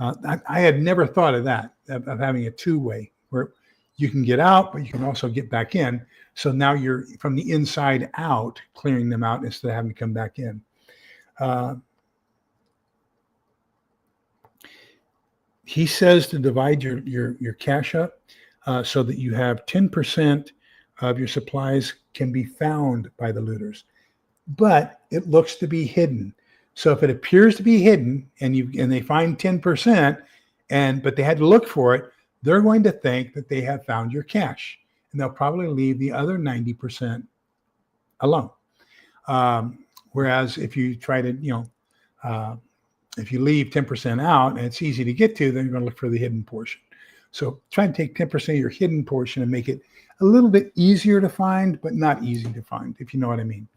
I had never thought of that, of having a two-way where you can get out, but you can also get back in. So now you're from the inside out, clearing them out instead of having to come back in. He says to divide your cash up so that you have 10% of your supplies can be found by the looters, but it looks to be hidden. So if it appears to be hidden and they find 10% but they had to look for it, they're going to think that they have found your cache, and they'll probably leave the other 90% alone. Whereas if you try to, if you leave 10% out and it's easy to get to, then you're going to look for the hidden portion. So try and take 10% of your hidden portion and make it a little bit easier to find, but not easy to find, if you know what I mean.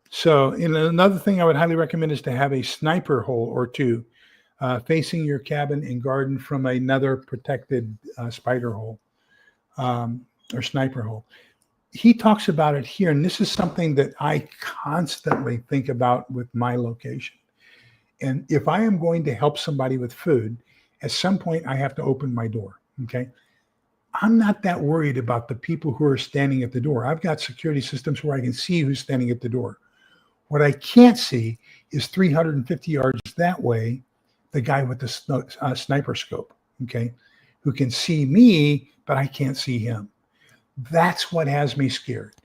So another thing I would highly recommend is to have a sniper hole or two facing your cabin and garden from another protected spider hole or sniper hole. He talks about it here, and this is something that I constantly think about with my location. And if I am going to help somebody with food, at some point I have to open my door, okay? I'm not that worried about the people who are standing at the door. I've got security systems where I can see who's standing at the door. What I can't see is 350 yards that way, the guy with the sniper scope, okay, who can see me, but I can't see him. That's what has me scared,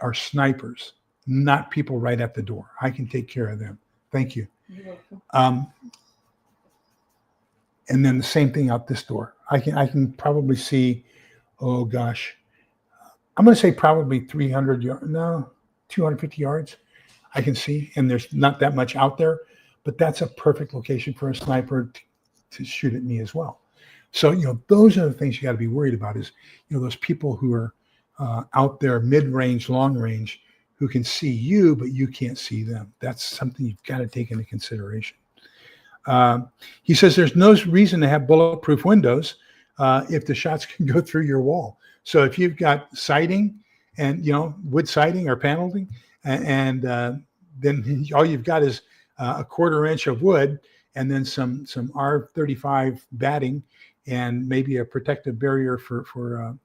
are snipers, not people right at the door. I can take care of them. Thank you. You're welcome. And then the same thing out this door. I can probably see, oh gosh, I'm going to say probably 300 yards, no, 250 yards. I can see, and there's not that much out there, but that's a perfect location for a sniper to shoot at me as well. So, those are the things you got to be worried about is, those people who are out there mid-range, long-range, who can see you, but you can't see them. That's something you've got to take into consideration. He says there's no reason to have bulletproof windows if the shots can go through your wall. So if you've got siding and, wood siding or paneling, and then all you've got is a 1/4 inch of wood and then some R35 batting and maybe a protective barrier for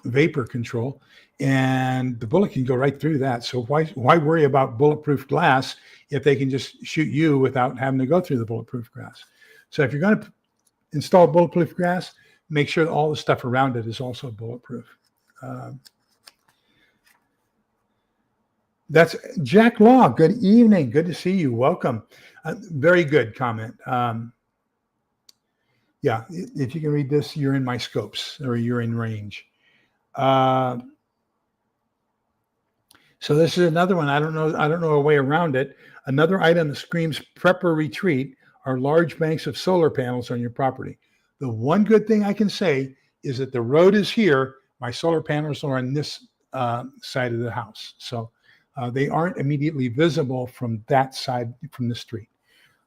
vapor control, and the bullet can go right through that. So why worry about bulletproof glass if they can just shoot you without having to go through the bulletproof glass? So if you're going to install bulletproof glass, make sure that all the stuff around it is also bulletproof. That's Jack Law. Good evening. Good to see you. Welcome. Very good comment. Yeah, if you can read this, you're in my scopes or you're in range. So this is another one. I don't know a way around it. Another item that screams prep or retreat are large banks of solar panels on your property. The one good thing I can say is that the road is here. My solar panels are on this side of the house. So they aren't immediately visible from that side, from the street.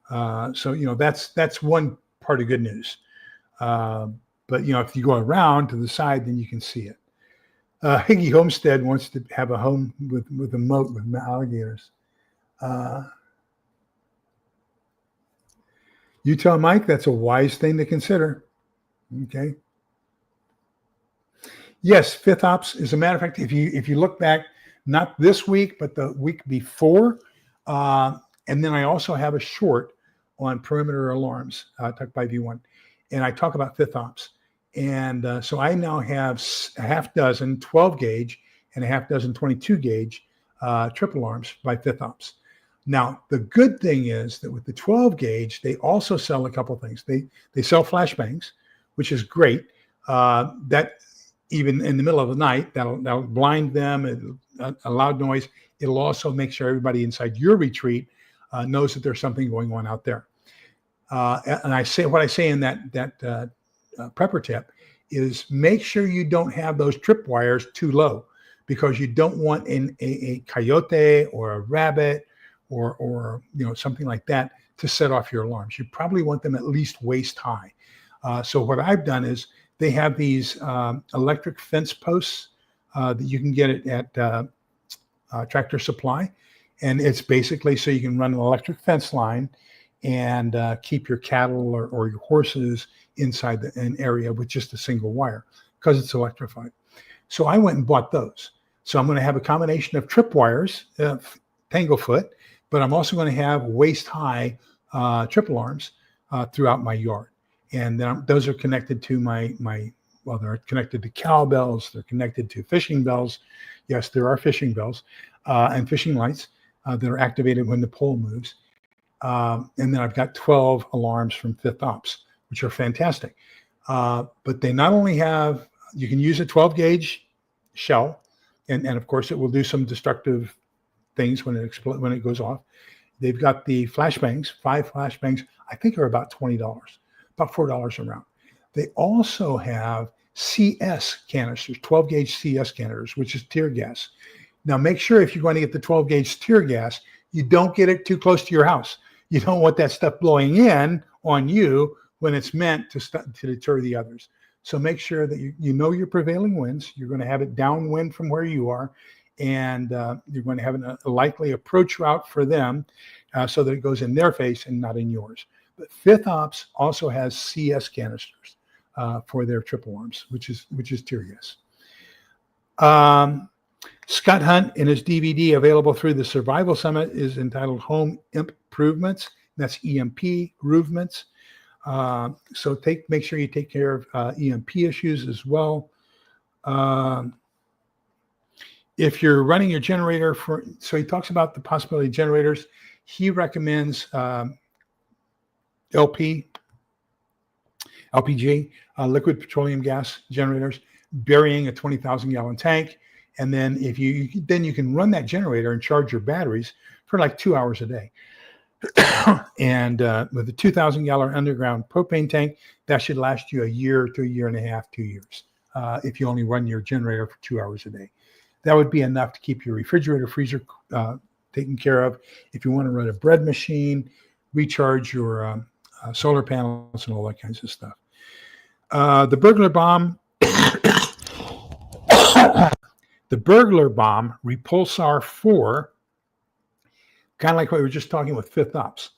So, that's one part of good news. But, if you go around to the side, then you can see it. Higgy Homestead wants to have a home with a moat with alligators. You tell Mike that's a wise thing to consider. Okay. Yes, fifth ops. As a matter of fact, if you look back, not this week, but the week before, and then I also have a short on perimeter alarms, talked by V1, and I talk about fifth ops. And so I now have a half dozen 12 gauge and a half dozen 22 gauge trip alarms by fifth ops. Now, the good thing is that with the 12 gauge, they also sell a couple of things. They sell flashbangs, which is great. That even in the middle of the night, that'll blind them, a loud noise. It'll also make sure everybody inside your retreat knows that there's something going on out there. And what I say in that prepper tip is make sure you don't have those trip wires too low, because you don't want a coyote or a rabbit or something like that to set off your alarms. You probably want them at least waist high. So what I've done is they have these electric fence posts that you can get at Tractor Supply, and it's basically so you can run an electric fence line and keep your cattle or your horses inside an area with just a single wire because it's electrified. So I went and bought those. So I'm going to have a combination of trip wires, tanglefoot, but I'm also going to have waist-high trip alarms throughout my yard. And those are connected to they're connected to cowbells. They're connected to fishing bells. Yes, there are fishing bells and fishing lights that are activated when the pole moves. And then I've got 12 alarms from Fifth Ops, which are fantastic. But they not only have, you can use a 12 gauge shell, and of course it will do some destructive things when it goes off. They've got the flashbangs, 5 flashbangs, I think are about $20, about $4 around. They also have CS canisters, 12 gauge CS canisters, which is tear gas. Now make sure if you're going to get the 12 gauge tear gas, you don't get it too close to your house. You don't want that stuff blowing in on you when it's meant to deter the others. So make sure that you know your prevailing winds. You're going to have it downwind from where you are, and you're going to have a likely approach route for them so that it goes in their face and not in yours. But Fifth Ops also has CS canisters for their triple arms, which is tear gas. Scott Hunt, in his DVD available through the Survival Summit, is entitled Home Improvements. That's EMP improvements. So make sure you take care of EMP issues as well. If you're running your generator so he talks about the possibility of generators. He recommends LPG, liquid petroleum gas generators, burying a 20,000 gallon tank. And then you can run that generator and charge your batteries for like 2 hours a day. And with a 2,000 gallon underground propane tank, that should last you a year to a year and a half, 2 years, if you only run your generator for 2 hours a day. That would be enough to keep your refrigerator, freezer taken care of. If you want to run a bread machine, recharge your solar panels and all that kinds of stuff. The burglar bomb, Repulsar 4, kind of like what we were just talking with Fifth Ops.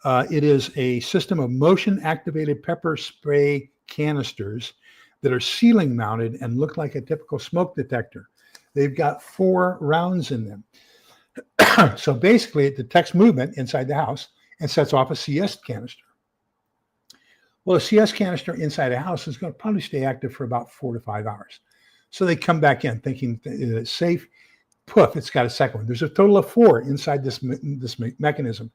It is a system of motion-activated pepper spray canisters that are ceiling mounted and look like a typical smoke detector. They've got 4 rounds in them. So basically, it detects movement inside the house and sets off a CS canister. Well, a CS canister inside a house is going to probably stay active for about 4 to 5 hours. So they come back in thinking that it's safe. Poof, it's got a second one. There's a total of 4 inside this mechanism.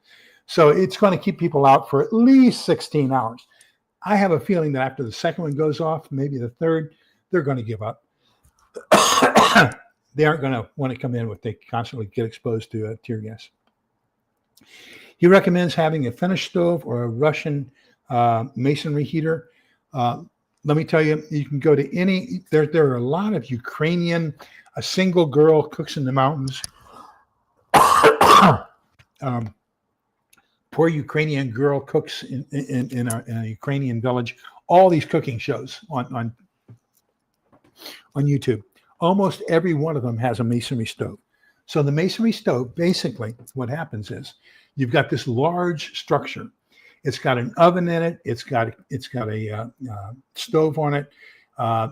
So it's going to keep people out for at least 16 hours. I have a feeling that after the second one goes off, maybe the third, they're going to give up. They aren't going to want to come in if they constantly get exposed to tear gas. He recommends having a Finnish stove or a Russian masonry heater. Let me tell you, you can go to any, there are a lot of Ukrainian, a single girl cooks in the mountains. Poor Ukrainian girl cooks in a Ukrainian village. All these cooking shows on YouTube. Almost every one of them has a masonry stove. So the masonry stove, basically what happens is you've got this large structure. It's got an oven in it. It's got a stove on it.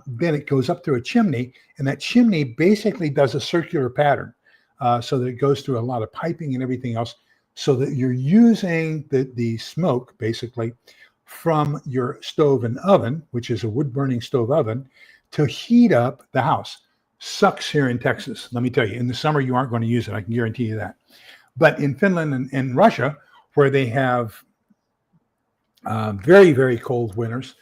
Then it goes up through a chimney, and that chimney basically does a circular pattern so that it goes through a lot of piping and everything else, so that you're using the smoke basically from your stove and oven, which is a wood-burning stove oven, to heat up the house. Sucks here in Texas. Let me tell you, in the summer you aren't going to use it. I can guarantee you that. But in Finland and Russia, where they have very, very cold winters,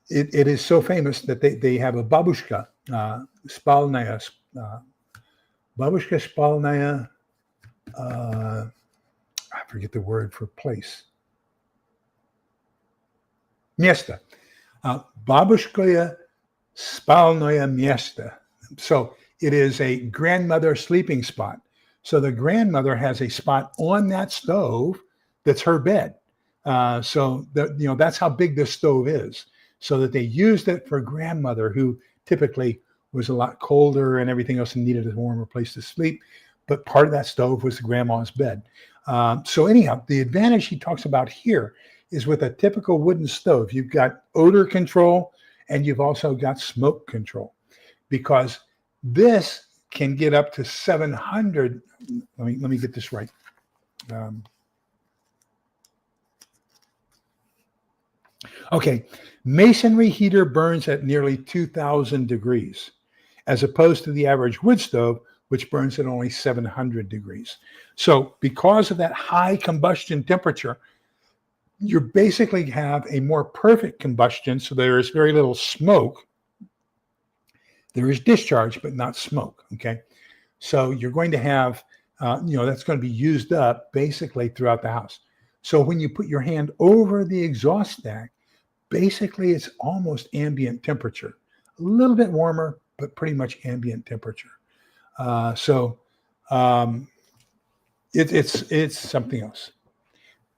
it is so famous that they have a babushka spalnaya, I forget the word for place. Miesta. Babushkaya spalnaya miesta. So it is a grandmother sleeping spot. So the grandmother has a spot on that stove that's her bed. So that's how big this stove is. So that they used it for grandmother, who typically was a lot colder and everything else and needed a warmer place to sleep. But part of that stove was the grandma's bed. So anyhow, the advantage he talks about here is with a typical wooden stove, you've got odor control and you've also got smoke control, because this can get up to 700. Let me get this right. Okay, masonry heater burns at nearly 2,000 degrees, as opposed to the average wood stove, which burns at only 700 degrees. So because of that high combustion temperature, you basically have a more perfect combustion. So there is very little smoke. There is discharge, but not smoke. Okay. So you're going to have, that's going to be used up basically throughout the house. So when you put your hand over the exhaust stack, basically it's almost ambient temperature, a little bit warmer, but pretty much ambient temperature. It's something else.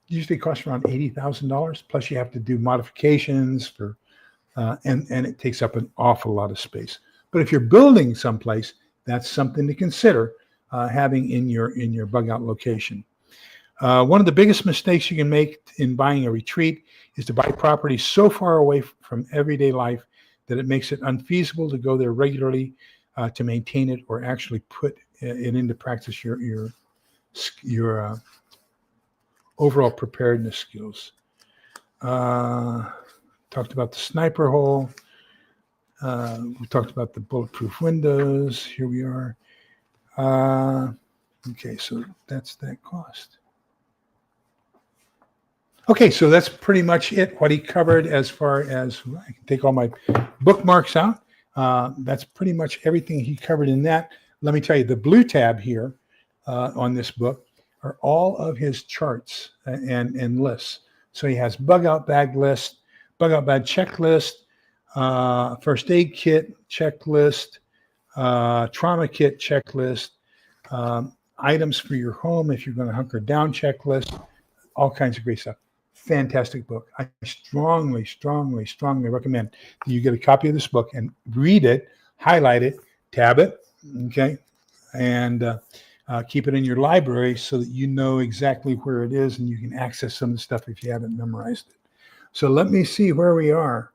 Usually costs around $80,000. Plus you have to do modifications for, and it takes up an awful lot of space. But if you're building someplace, that's something to consider having in your bug out location. One of the biggest mistakes you can make in buying a retreat is to buy property so far away from everyday life that it makes it unfeasible to go there regularly to maintain it or actually put it into practice your overall preparedness skills. Talked about the sniper hole. We talked about the bulletproof windows. Here we are. Okay, so that's that cost. Okay, so that's pretty much it, what he covered as far as, I can take all my bookmarks out. That's pretty much everything he covered in that. Let me tell you, the blue tab here on this book are all of his charts and lists. So he has bug out bag list, bug out bag checklist, first aid kit checklist, trauma kit checklist, items for your home if you're going to hunker down checklist, all kinds of great stuff. Fantastic book. I strongly recommend that you get a copy of this book and read it, highlight it, tab it, okay, and keep it in your library so that you know exactly where it is and you can access some of the stuff if you haven't memorized it. So let me see where we are.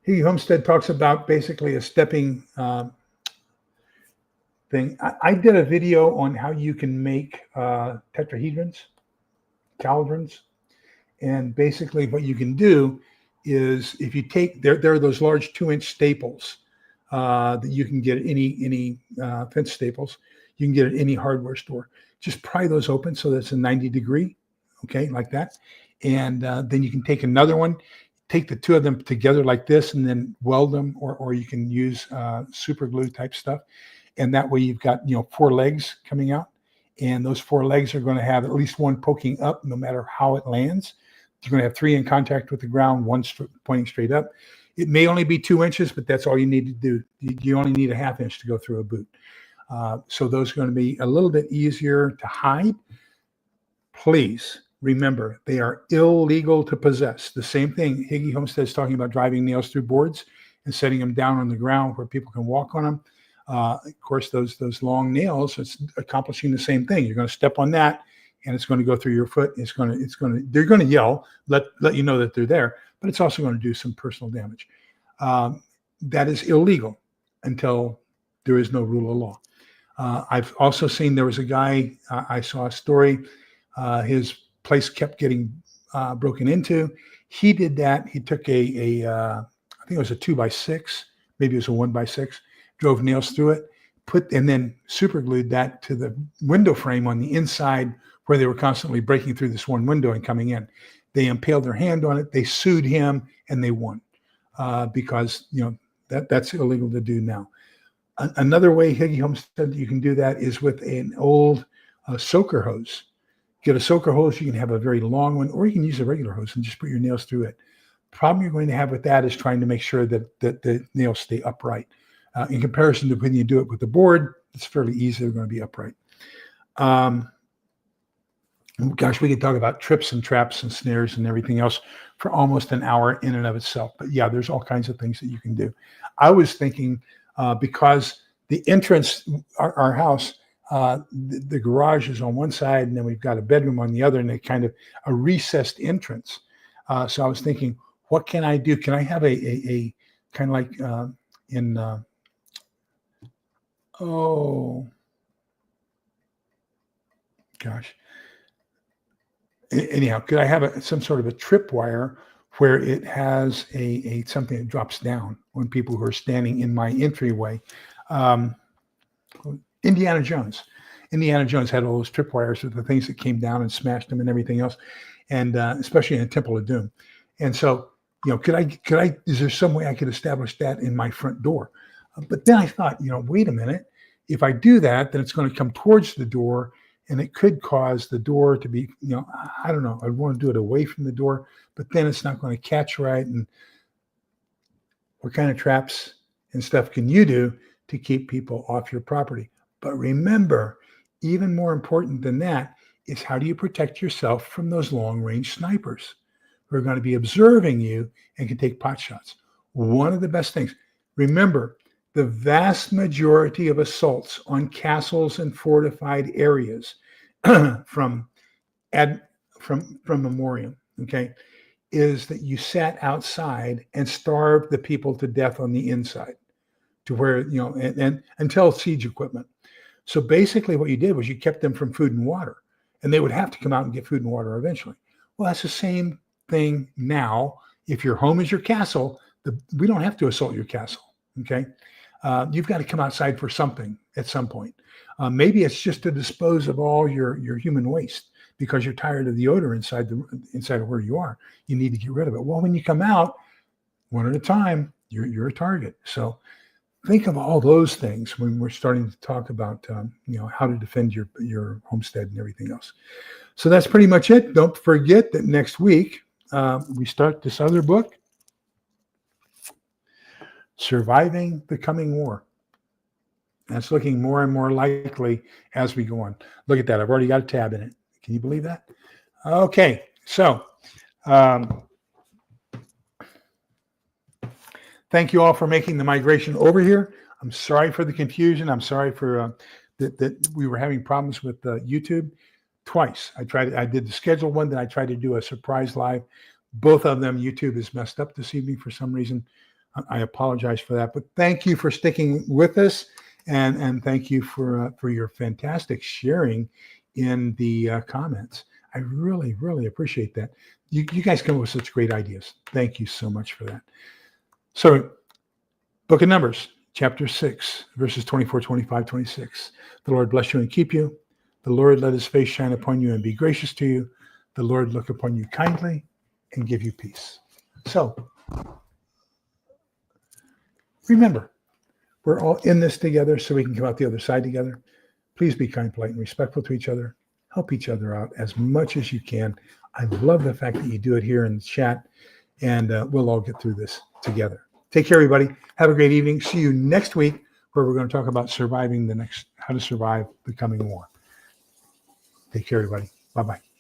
He Homestead talks about basically a stepping thing. I did a video on how you can make tetrahedrons, cauldrons, and basically what you can do is if you take there are those large 2-inch staples that you can get at any fence staples. You can get at any hardware store. Just pry those open so that's a 90 degree, okay, like that, and then you can take another one. Take the two of them together like this and then weld them, or you can use super glue type stuff. And that way you've got, 4 legs coming out, and those 4 legs are going to have at least one poking up no matter how it lands. You're going to have 3 in contact with the ground, 1 pointing straight up. It may only be 2 inches, but that's all you need to do. You only need a 1/2 inch to go through a boot. So those are going to be a little bit easier to hide. Please remember, they are illegal to possess. The same thing Higgy Homestead is talking about, driving nails through boards and setting them down on the ground where people can walk on them. Of course, those long nails, it's accomplishing the same thing. You're going to step on that, and it's going to go through your foot. They're going to yell, let you know that they're there, but it's also going to do some personal damage. That is illegal until there is no rule of law. I've also seen there was a guy, I saw a story, his place kept getting broken into. He did that. He took I think it was a 2x6, maybe it was a 1x6, drove nails through it, and then super glued that to the window frame on the inside where they were constantly breaking through this one window and coming in. They impaled their hand on it. They sued him and they won because that's illegal to do now. Another way Higgy Homestead you can do that is with an old soaker hose. Get a soaker hose. You can have a very long one, or you can use a regular hose and just put your nails through it. Problem you're going to have with that is trying to make sure that the nails stay upright. In comparison to when you do it with the board, it's fairly easy. They're going to be upright. Gosh, we could talk about trips and traps and snares and everything else for almost an hour in and of itself. But yeah, there's all kinds of things that you can do. I was thinking because the entrance, our house, the garage is on one side, and then we've got a bedroom on the other, and a kind of a recessed entrance. So I was thinking, what can I do? Can I have a kind of like oh gosh, anyhow, could I have some sort of a tripwire where it has a something that drops down when people who are standing in my entryway? Indiana Jones. Indiana Jones had all those tripwires with the things that came down and smashed them and everything else, and especially in the Temple of Doom. And so, could I? Is there some way I could establish that in my front door? But then I thought, wait a minute. If I do that, then it's going to come towards the door, and it could cause the door to be, I don't know. I'd want to do it away from the door, but then it's not going to catch right. And what kind of traps and stuff can you do to keep people off your property? But remember, even more important than that is how do you protect yourself from those long-range snipers who are going to be observing you and can take pot shots? One of the best things, remember, the vast majority of assaults on castles and fortified areas from Memoriam, okay, is that you sat outside and starved the people to death on the inside to where, and until siege equipment. So basically what you did was you kept them from food and water, and they would have to come out and get food and water eventually. Well, that's the same thing now. If your home is your castle, we don't have to assault your castle, okay? You've got to come outside for something at some point. Maybe it's just to dispose of all your human waste because you're tired of the odor inside of where you are. You need to get rid of it. Well, when you come out, one at a time, you're a target. So think of all those things when we're starting to talk about how to defend your homestead and everything else. So that's pretty much it. Don't forget that next week we start this other book, Surviving the Coming War. That's looking more and more likely as we go on. Look at that. I've already got a tab in it. Can you believe that? Okay. So thank you all for making the migration over here. I'm sorry for the confusion. I'm sorry for that we were having problems with YouTube twice. I did the scheduled one, then I tried to do a surprise live. Both of them, YouTube is messed up this evening for some reason. I apologize for that, but thank you for sticking with us, and thank you for your fantastic sharing in the comments. I really, really appreciate that. You guys come up with such great ideas. Thank you so much for that. So, Book of Numbers, chapter 6, verses 24, 25, 26. The Lord bless you and keep you. The Lord let his face shine upon you and be gracious to you. The Lord look upon you kindly and give you peace. So, remember, we're all in this together so we can come out the other side together. Please be kind, polite, and respectful to each other. Help each other out as much as you can. I love the fact that you do it here in the chat, and we'll all get through this together. Take care, everybody. Have a great evening. See you next week, where we're going to talk about how to survive the coming war. Take care, everybody. Bye-bye.